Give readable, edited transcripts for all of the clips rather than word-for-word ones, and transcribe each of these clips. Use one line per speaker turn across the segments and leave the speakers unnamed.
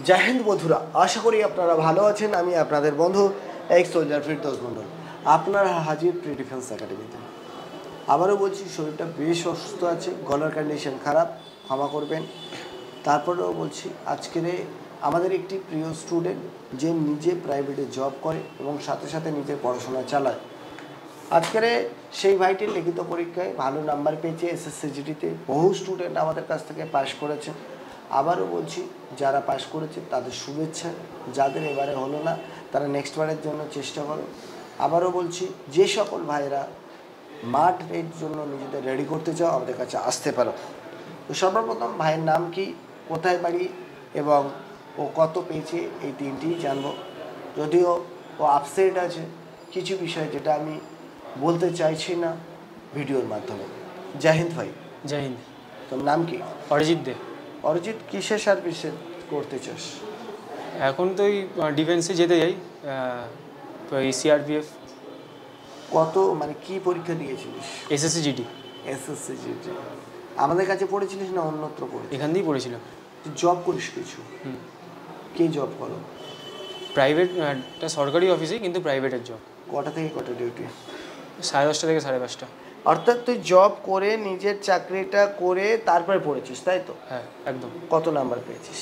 জয় হিন্দ বন্ধুরা, আশা করি আপনারা ভালো আছেন। আমি আপনাদের বন্ধু এক্স সোলজার ফিরদৌস মণ্ডল, আপনারা হাজির প্রি ডিফেন্স একাডেমিতে। আবারও বলছি, শরীরটা বেশ অসুস্থ আছে, গলার কন্ডিশন খারাপ, ক্ষমা করবেন। তারপরেও বলছি, আজকের আমাদের একটি প্রিয় স্টুডেন্ট যে নিজে প্রাইভেটে জব করে এবং সাথে সাথে নিজের পড়াশোনা চালায়, আজকের সেই ভাইটির লিখিত পরীক্ষায় ভালো নাম্বার পেয়েছে। এসএসসিজিডিতে বহু স্টুডেন্ট আমাদের কাছ থেকে পাশ করেছে। আবারও বলছি, যারা পাশ করেছে তাদের শুভেচ্ছা, যাদের এবারে হলো না তারা নেক্সট বারের জন্য চেষ্টা করো। আবারও বলছি, যে সকল ভাইয়েরা মাঠ এর জন্য নিজেদের রেডি করতে চাও আমাদের কাছে আসতে পারো। তো সর্বপ্রথম ভাইয়ের নাম কি, কোথায় বাড়ি এবং ও কত পেয়েছে, এই তিনটিই জানবো। যদিও ও আপসেট আছে কিছু বিষয়, যেটা আমি বলতে চাইছি না ভিডিওর মাধ্যমে। জয় হিন্দ ভাই।
জয় হিন্দ।
তোর নাম কি?
অরিজিৎ দে।
অরিজিৎ, কিসের সার্ভিসে করতে চাস?
এখন তো ওই ডিফেন্সে যেতে যাই, ওই সিআরপিএফ।
কত মানে কি পরীক্ষা দিয়েছিলিস?
এসএসসিজিডি।
এসএসসিজিডি আমাদের কাছে পড়েছিলিস না অন্যত্র পড়েছিস?
এখান দিয়েই পড়েছিলাম।
তুই জব করিস কিছু? কি জব করো?
প্রাইভেট, একটা সরকারি অফিসে, কিন্তু প্রাইভেটের জব।
কটা থেকে কটা ডিউটি?
10:30 থেকে 5:30।
অর্থাৎ তুই জব করে নিজের চাকরিটা করে তারপরে পড়েছিস, তাই তো?
হ্যাঁ, একদম।
কত নাম্বার পেয়েছিস?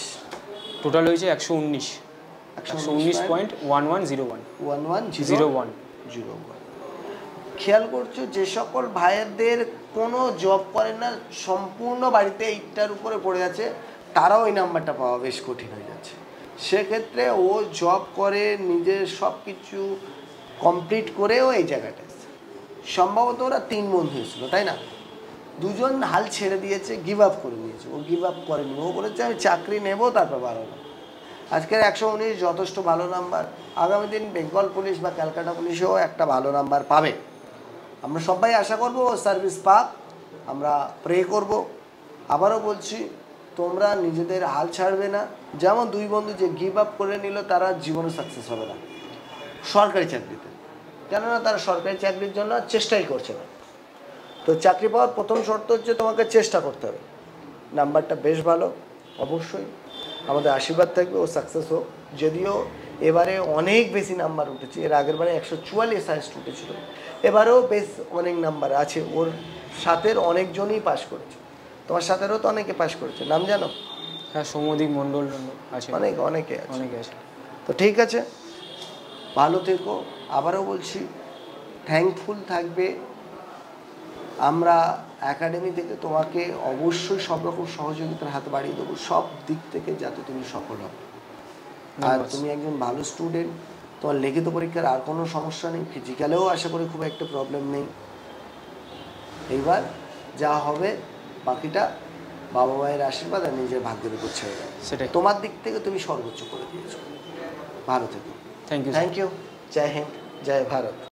টোটাল হয়েছে 119.1101।
1101। খেয়াল করছো, যে সকল ভাইয়েরদের কোনো জব করে না, সম্পূর্ণ বাড়িতে এইটার উপরে পড়ে আছে, তারাও এই নাম্বারটা পাওয়া বেশ কঠিন হয়ে যাচ্ছে। সেক্ষেত্রে ও জব করে নিজের সব কিছু কমপ্লিট করেও এই জায়গাটা এসেছে। সম্ভবত ওরা 3 বন্ধু এসেছিলো, তাই না? 2জন হাল ছেড়ে দিয়েছে, গিভ আপ করে দিয়েছে। ও গিভ আপ করেনি, ও বলেছে আমি চাকরি নেব, তারপর ভালো না। আজকের 119 যথেষ্ট ভালো নাম্বার। আগামী দিন বেঙ্গল পুলিশ বা ক্যালকাটা পুলিশেও একটা ভালো নাম্বার পাবে। আমরা সবাই আশা করব ও সার্ভিস পাক, আমরা প্রে করব। আবারও বলছি, তোমরা নিজেদের হাল ছাড়বে না। যেমন 2 বন্ধু যে গিভ আপ করে নিল, তারা জীবনে সাকসেস হবে না সরকারি চাকরিতে, কেননা তারা সরকারি চাকরির জন্য চেষ্টাই করছে না। তো চাকরি পাওয়ার প্রথম শর্ত হচ্ছে তোমাকে চেষ্টা করতে হবে। নাম্বারটা বেশ ভালো, অবশ্যই আমাদের আশীর্বাদ থাকবে ও সাকসেস হোক। যদিও এবারে অনেক বেশি নাম্বার উঠেছে, এর আগের বারে 144 হাইস্ট উঠেছিল, এবারেও বেশ অনেক নাম্বার আছে। ওর সাথের অনেকজনই পাশ করেছে, তোমার সাথেরও তো অনেকে পাশ করেছে, নাম জানো?
হ্যাঁ, সৌম্যদীপ মণ্ডল আছে,
অনেকে
আছে।
তো ঠিক আছে, ভালো থেকো। আবারও বলছি, থ্যাঙ্কফুল থাকবে। আমরা একাডেমি থেকে তোমাকে অবশ্যই সব রকম সহযোগিতার হাত বাড়িয়ে দেবো, সব দিক থেকে, যাতে তুমি সফল হও। আর তুমি একজন ভালো স্টুডেন্ট, তোমার লিখিত পরীক্ষার আর কোনো সমস্যা নেই, ফিজিক্যালেও আশা করি খুব একটা প্রবলেম নেই। এইবার যা হবে বাকিটা বাবা মায়ের আশীর্বাদ আর নিজের ভাগ্যের উপর ছেড়ে দেয়।
সেটাই,
তোমার দিক থেকে তুমি সর্বোচ্চ করে দিয়েছো। ভালো থেকো।
Thank you.
Thank you. জয় হিন্দ, জয় ভারত।